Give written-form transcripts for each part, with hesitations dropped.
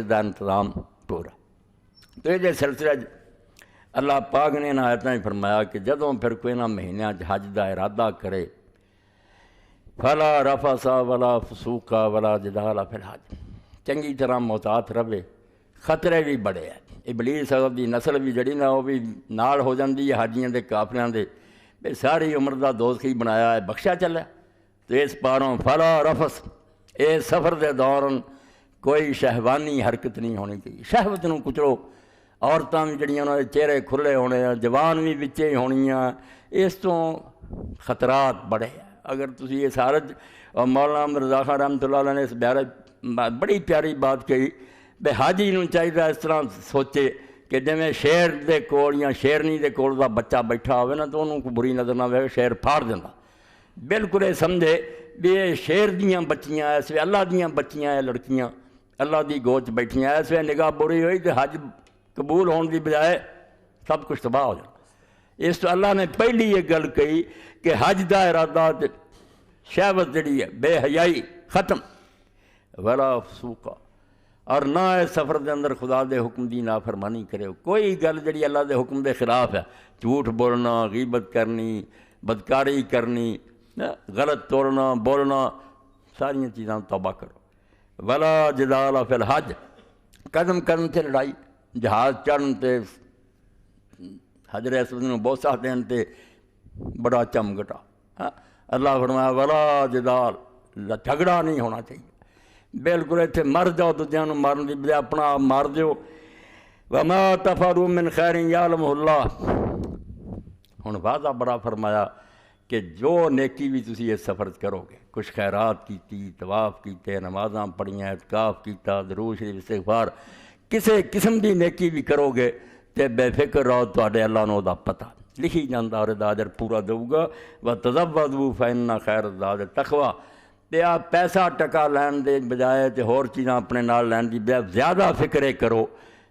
دا انتظام پورا۔ تو یہ سلسلہ اللہ پاک نے ان آیتاں فرمایا کہ جدوں پھر کوئی نہ مہینیاں حج دا ارادہ کرے فلا رفث ولا فسوق ولا جدال فی الحج، چنگی طرح محتاط رہے، خطرے بھی بڑے ہیں۔ ابلیس دی نسل بھی جڑی نا وہ بھی نال ہو جاندی ہے حاجیاں دے کافریاں دے، بے ساری عمر دا دوزخی بنایا ہے، بخشا چلا۔ تو اس پاروں فلا رفث، اے سفر دے دوران کوئی شہوانی حرکت نہیں ہونی چاہیے۔ شہوت نوں کچلو، عورتاں بھی جڑیاں انہاں دے چہرے کھلے ہونے ہیں، جوان بھی وچے ہونیاں، اس تو خطرات بڑے ہیں۔ اگر تسی یہ سارج اور مولانا احمد رضا خان رحمۃ اللہ علیہ نے اس بڑی پیاری بات کہی، بے حاجی نوں چاہیے اس طرح سوچے کہ جویں شیر دے کول یا شیرنی دے کول دا بچہ بیٹھا ہوئے نا تو انہوں کو بری نظر نہ آئے، شیر پھاڑ دینا۔ بالکل یہ سمجھے بھی یہ شیر دیاں بچیاں اس وے اللہ دیاں بچیاں ہیں، لڑکیاں اللہ دی گوچ بیٹھیاں، اس وے نگاہ بری ہوئی تو حج قبول ہونے دی بجائے سب کچھ تباہ ہو جانا۔ اس تو اللہ نے پہلی یہ گل کہی کہ حج دا ارادہ شہوت جڑی ہے بے حیائی ختم، ولا فسوق، اور نہ اس سفر دے اندر خدا دے حکم دی نافرمانی کرے۔ کوئی گل جڑی اللہ دے حکم دے خلاف ہے، جھوٹ بولنا، غیبت کرنی، بدکاری کرنی، غلط توڑنا بولنا، ساری چیزاں توبہ کرو۔ ولا جدال فی الحج، قدم قدم تے لڑائی، جہاز چڑھن تے حجر اسود نوں بوسہ دین تے بڑا چمگٹا۔ اللہ فرمایا ولا جدال، جھگڑا نہیں ہونا چاہیے۔ بالکل اتنے مر جاؤ، دوجیاں نوں مارن دی بجائے اپنا آپ مار دیو۔ وما تفعلوا من خیر یعلمہ اللہ، ہن وعدہ بڑا فرمایا کہ جو نیکی بھی تسی اس سفر کرو گے، کچھ خیرات کیتی، طواف کیتے، نمازاں پڑھیاں، اعتکاف کیتا، درود شریف استغفار، کسے قسم دی نیکی بھی کرو گے تے بے فکر رہو، تواڈے اللہ نوں دا پتہ لکھی جاندا اور دا اجر پورا دوں گا۔ وتزودوا فإن خیر الزاد التقویٰ، تے آپ پیسہ ٹکا لین دے بجائے تے ہور چیزاں اپنے نال لین دی بجائے زیادہ فکرے کرو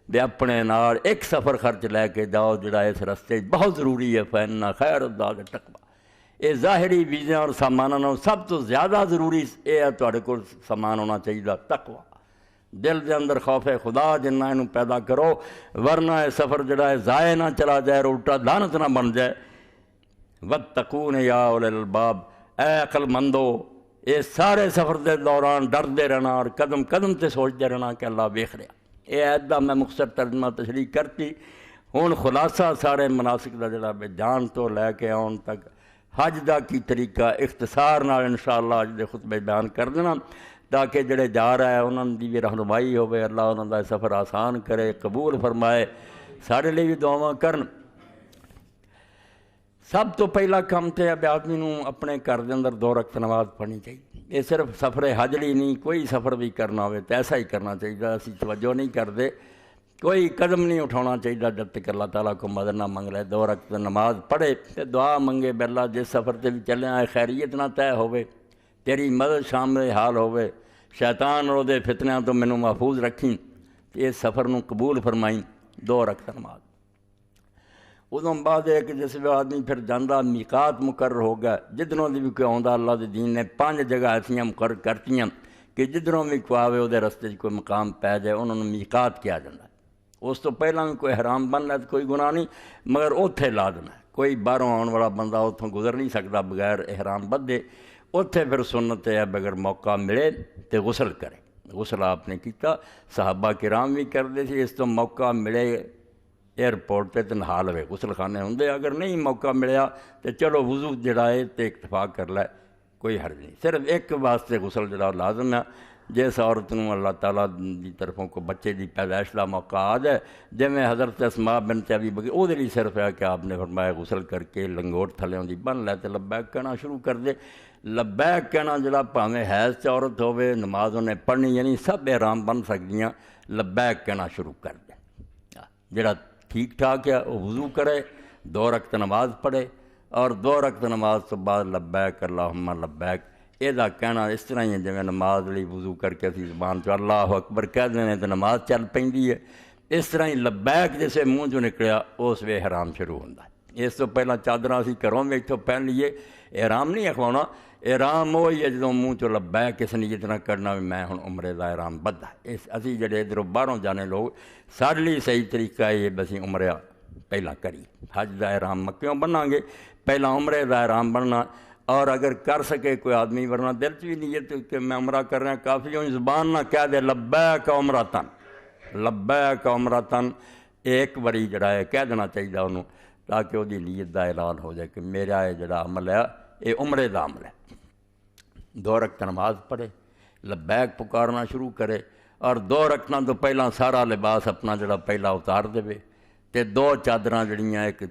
تے اپنے نال ایک سفر خرچ لے کے جاؤ جڑا اس رستے بہت ضروری ہے۔ فإن خیر الزاد التقویٰ، یہ ظاہری ویزیاں اور ساماناں نوں سب تو زیادہ ضروری یہ ہے تواڈے کول سامان ہونا چاہیے تقویٰ، دل دے اندر خوف خدا جنہ اینوں پیدا کرو، ورنہ یہ سفر جڑا ہے ضائع نہ چلا جائے، الٹا لعنت نہ بن جائے۔ واتقون یا اولی الالباب، اے عقل مندو، یہ سارے سفر دے دوران ڈردے رہنا اور قدم قدم تے سوچتے رہنا کہ اللہ ویکھ رہا۔ یہ ایدا میں مختصر ترجمہ تشریح کرتی، ہن خلاصہ سارے مناسک دا جڑا جان تو لے کے آن تک حج دا کی طریقہ اختصار نال انشاءاللہ اج دے خطبے بیان کر دینا، تاکہ جڑے جا رہا ہے انہوں دی بھی رہنمائی ہوئے، اللہ انہوں دا سفر آسان کرے، قبول فرمائے، سارے لیے بھی دعاواں کرن۔ سب تو پہلا کام تے اب آدمی نوں اپنے گھر دے اندر 2 رکعت نماز پڑھنی چاہیے۔ یہ صرف سفر حج لی نہیں، کوئی سفر بھی کرنا ہوئے تو ایسا ہی کرنا چاہیے۔ اسی توجہ نہیں کرتے، کوئی قدم نہیں اٹھانا چاہیے جب تک اللہ تعالیٰ کو مدد نہ منگ لے۔ 2 رکعت نماز پڑھے تے دعا منگے بے اللہ جس سفر تے بھی چلے آئے خیریت نہ طے ہوئے، تیری مدد شامل حال ہوئے، شیطان اور دے فتنیاں تو مینوں محفوظ رکھیں، اس سفر نوں قبول فرمائیں۔ 2 رکعت نماز ادوں بعد ہے کہ جس ویلے آدمی پھر جاندہ میقات مقرر ہو گیا، جدھروں دی بھی کوئی آندا اللہ دے دین نے 5 جگہ ایسیاں مقرر کرتیاں کہ جدھروں بھی کوئی آوے وہ رستے کوئی مقام پی جائے انہوں نے میقات کیا جاتا ہے۔ اس تو پہلا بھی کوئی حرام بن لے تو کوئی گناہ نہیں، مگر اوتھے لازم ہے، کوئی باہروں آن والا بندہ اتوں گزر نہیں سکتا بغیر احرام بدے۔ اوتھے پھر سنت ہے اگر موقع ملے تو غسل کرے۔ غسل آپ نے کیتا، صحابہ کرام بھی کرتے تھے، اس تو موقع ملے ایئرپورٹ تے نہا لوے، غسل خانے ہوں۔ اگر نہیں موقع ملیا تو چلو وضو جڑا ہے تو اکتفا کر لے، کوئی حرج نہیں۔ صرف ایک واسطے غسل جڑا لازم ہے، جس عورت نوں اللہ تعالیٰ دی طرفوں کو بچے دی پیدائش کا موقع آ جائے، جی میں حضرت اسماء بنت ابی بکر، وہ لیے صرف ہے کہ آپ نے فرمایا غسل کر کے لنگوٹ تھلیوں دی بن لے تو لبیک کہنا شروع کر دے۔ لبیک کہنا جڑا بھاویں حیض چ عورت ہوے، نماز انہیں پڑھنی یعنی سب احرام بن سکدیاں، لبیک کہنا شروع کر دے۔ جڑا ٹھیک ٹھاک ہے وہ وضو کرے، 2 رکعت نماز پڑھے، اور 2 رکعت نماز تو بعد لبیک اللہم لبیک یہ کہنا اس طرح ہی ہے جی نماز لی وضو کر کے اسی زبان چ اللہ اکبر کہہ دیں تو نماز چل پی ہے، اس طرح ہی لبیک جیسے منہ چ نکلیا اس وے احرام شروع ہوتا ہے۔ اس تو پہلا چادر اسی گھروں میں اتوں پہن لیے، احرام نہیں اخوانا، احرام وہی ہے جدوں منہ چوں لبیک اس نیت نہ کرنا بھی میں ہن عمرے دا احرام بدھا اس اسی جڑے ادھروں باہروں جانے لوگ سارے لیے صحیح طریقہ یہ بسی عمرہ پہلا کری حج دا احرام مکیوں بننا گے پہلا عمرے دا احرام بننا اور اگر کر سکے کوئی آدمی ورنہ دل چ بھی نیت کہ میں عمرہ کر رہا کافی ہوں زبان نہ کہہ دے لبیک عمرتن لبیک عمرتن ایک باری جڑا ہے کہہ دینا چاہیے انہوں تاکہ وہ نیت دا اعلان ہو جائے کہ میرا یہ جڑا عمل ہے یہ عمرے دا عمل ہے 2 رکعت نماز پڑھے لبیک پکارنا شروع کرے اور 2 رکعتاں تو پہلا سارا لباس اپنا جڑا پہلا اتار دے تے 2 چادراں جڑیاں ایک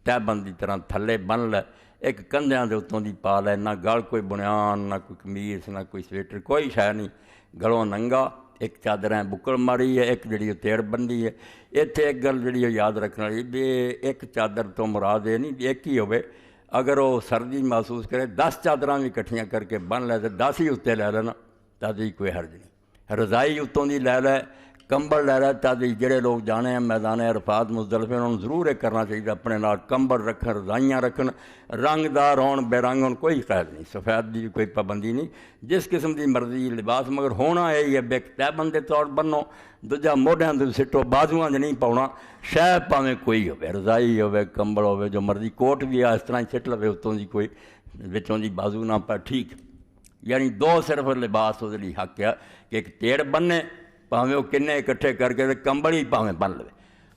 تہبند دی طرح تھلے بن لے ایک کندھیاں دے اتوں دی پا لے نہ گل کوئی بنیان نہ کوئی قمیص نہ کوئی سویٹر کوئی شے نہیں گلوں ننگا ایک چادر بکڑ ماری ہے ایک جڑی تیڑ بندی ہے اتنے ایک گل جڑی یاد رکھنا والی بھی ایک چادر تو مراد یہ نہیں ایک ہی ہوئے اگر وہ سردی محسوس کرے 10 چادراں بھی کٹھیاں کر کے بن لے تو 10 ہی اتنے لے لینا تاکہ کوئی حرج نہیں رضائی اتوں دی لے لے کمبل لے لے تاکہ جڑے لوگ جانے ہیں میدان عرفات مزدلفے انہوں نے ضرور یہ کرنا چاہیے اپنے نال کمبل رکھن رضائیاں رکھن رنگ دار ہون بے رنگ ہون کوئی قید نہیں سفید دی کوئی پابندی نہیں جس قسم دی مرضی لباس مگر ہونا ہے یہ بے تہبند دے طور بنو دوجا موڈیاں دے سٹو بازواں دے نہیں پاؤنا شے پاویں کوئی ہوے رضائی ہوے کمبل ہوے جو مرضی کوٹ بھی اس طرح سٹ لوے اتوں دی کوئی وچوں دی بازو نہ پا ٹھیک یعنی 2 صرف لباس وہ لیے حق ہے کہ ایک تیڑ بننے پاویں وہ کنے اکٹھے کر کے کمبل ہی پاویں بن لے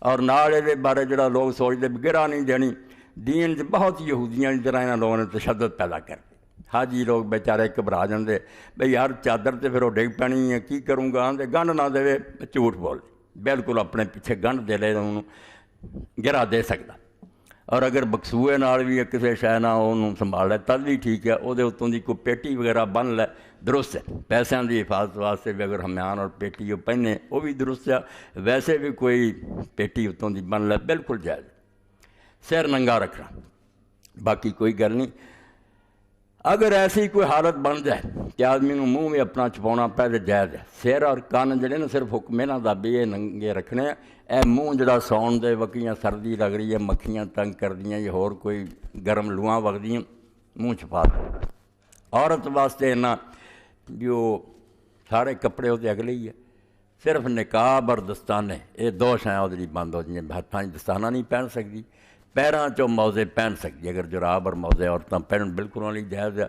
اور نال یہ بارے جڑا لوگ سوچتے بھی گرا نہیں دینی دین بہت یہودیاں کی طرح انہاں لوگوں نے تشدد پیدا کر کے حاجی لوگ بیچارے گھبرا جاندے بھئی یار چادر تے پھر وہ ڈگ پینی ہے کی کروں گا تے گنڈ نہ دے جھوٹ بول بالکل اپنے پیچھے گنڈ دے لے انہوں گرا دے سکتا اور اگر بکسوئے نال بھی کسی شے نہ انہوں سنبھال لے تد بھی ٹھیک ہے وہ اتوں دی کوئی پیٹی وغیرہ بن لے درست ہے پیسوں کی حفاظت واسطے بھی اگر ہمیان اور پیٹی وہ پہنے وہ بھی درست ہے ویسے بھی کوئی پیٹی اتوں دی بن لے بالکل جائز سر ننگا رکھنا باقی کوئی گل نہیں اگر ایسی کوئی حالت بن جائے کہ آدمی نوں منہ بھی اپنا چھپاؤنا پہ تو جائز ہے سر اور کان جڑے نا صرف حکم انہاں دا بھی یہ ننگے رکھنے اے منہ جڑا ساؤن دے وقیاں سردی لگ رہی ہے مکھیاں تنگ کر دیاں یا ہور کوئی گرم لواں وگدیاں منہ چھپا دیں عورت واسطے انہاں جو سارے کپڑے وہ اگلے ہی ہے صرف نقاب اور دستانے یہ 2 شائیں ادھر بند ہو جائیں ہاتھاں دستانہ نہیں پہن سکتی پیراں چوں موزے پہن سکتی اگر جراب اور موزے عورتاں پہن بالکل والی جائز ہے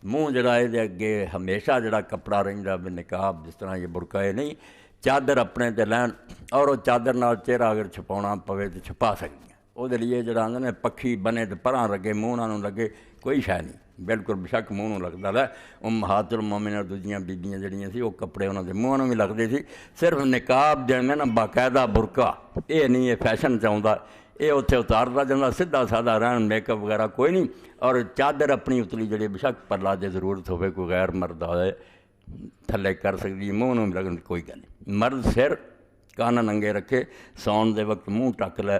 منہ جڑا یہ اگے ہمیشہ جڑا کپڑا رہندا بھی نقاب جس طرح یہ برقع ہے نہیں چادر اپنے تے لین اور وہ چادر نال چہرہ اگر چھپاؤنا پوے تو چھپا سکتی وہ لیے جڑا آدھے نے پکھی بنے تو پراں لگے منہ نہ لگے کوئی شے نہیں بالکل بشک منہ نوں لگتا رہا امہات المومنین اور دوجیاں بیبیاں جڑیاں سی وہ کپڑے انہوں دے منہ نوں بھی لگتے سی صرف نقاب جائیں نا باقاعدہ برقع یہ نہیں یہ فیشن چاہتا یہ اتنے اتارتا جاتا سیدھا سادہ رہن میک اپ وغیرہ کوئی نہیں اور چادر اپنی اتلی جڑی بشک پرلا دے ضرورت ہوئے کوئی غیر مرد ہوئے تھلے کر سکتی منہ نوں بھی لگن کوئی گل نہیں مرد سر کان ننگے رکھے سون دے وقت منہ ٹک لے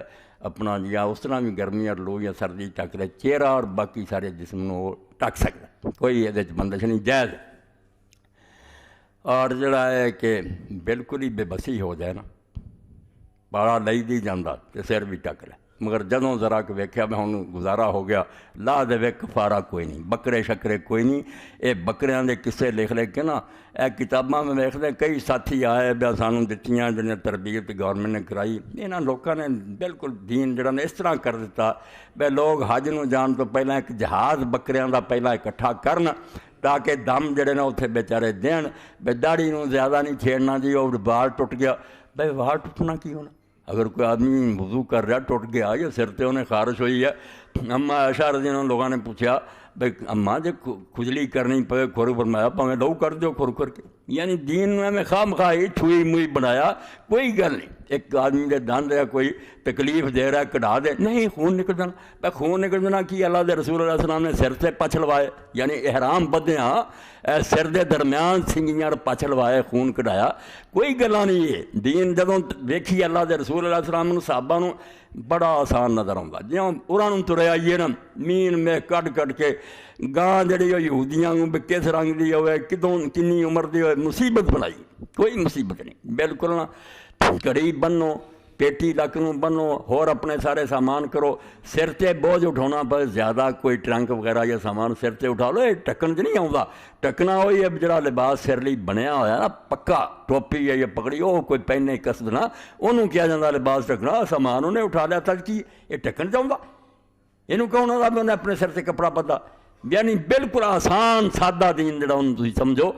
اپنا یا اس طرح بھی گرمی اور لو یا سردی ٹک لے چہرہ اور باقی سارے جسم نوں ٹک سکتا کوئی یہ بندش نہیں جائز اور جڑا ہے کہ بالکل ہی بے بسی ہو جائے نا پاڑا لئی دی جاندہ کہ سر بھی ٹک لے مگر جدوں ذرا کہ ویکھیا میں ہوں گزارا ہو گیا لا دے کفارہ کوئی نہیں بکرے شکرے کوئی نہیں یہ بکریاں دے قصے لکھ لے کے نا اے کتاباں میں ویکھدے کئی ساتھی آئے بیا سانوں دتیاں جنہیں تربیت گورنمنٹ نے کرائی انہاں لوکاں نے بالکل دین جڑا نے اس طرح کر دیتا بے لوگ حج نوں جان تو پہلے ایک جہاز بکریاں دا پہلا اکٹھا کرن تاکہ دم جڑے نا اتنے بیچارے دین بے داڑھی نوں زیادہ نہیں چھیڑنا جی اور وال ٹوٹ گیا بھائی وال ٹوٹنا کی ہونا اگر کوئی آدمی وضو کر رہا ٹوٹ گیا یا سر تے انہیں خارش ہوئی ہے اماں عائشہ رضی اللہ عنہا لوگوں نے پوچھا بھائی اماں جب کھجلی کرنی پے کھر فرمایا پاویں لو کر دیو کھر کر کے یعنی دین میں خواہ مخواہ چھوئی موئی بنایا کوئی گل نہیں ایک آدمی دے دند ہے کوئی تکلیف دے رہا ہے کٹا دے نہیں خون نکل جانا بھائی خون نکل جانا کی اللہ دے رسول علیہ السلام نے سر سے پچھ لوائے یعنی احرام بدیاں سر دے درمیان سنگیاں پچھ لوائے خون کٹایا کوئی گلا نہیں ہے دین جدوں ویکھی اللہ دے رسول علیہ السلام نے صحابہ نوں بڑا آسان نظر آتا جیوں انہوں ترے آئیے نا مین میں کٹ کٹ کے گاں جڑی ہو یہودیاں بھی کس رنگ دی ہوئے کدوں کنی عمر دی ہوئے مصیبت بنائی کوئی مصیبت نہیں بالکل نہ گھڑی بنو پیٹی لک نوں بنو، ہور اپنے سارے سامان کرو، سر تے بوجھ اٹھاؤنا پے زیادہ، کوئی ٹرنک وغیرہ یا سامان سر تے اٹھا لو، یہ ٹکن چ نہیں آؤں، ٹکنا وہی ہے جڑا لباس سر لی بنیا ہوا نا پکا، ٹوپی ہے یا پگڑی، وہ کوئی پہنے قصد نہ، انہوں کیا جاتا لباس ٹکنا، سامان انہیں اٹھا لیا تک کی یہ ٹکن چاہتا، یہ کون ہوتا بھی انہیں اپنے سر سے کپڑا پتا، یعنی بالکل آسان سادہ دین جڑا انہوں تھی سمجھو،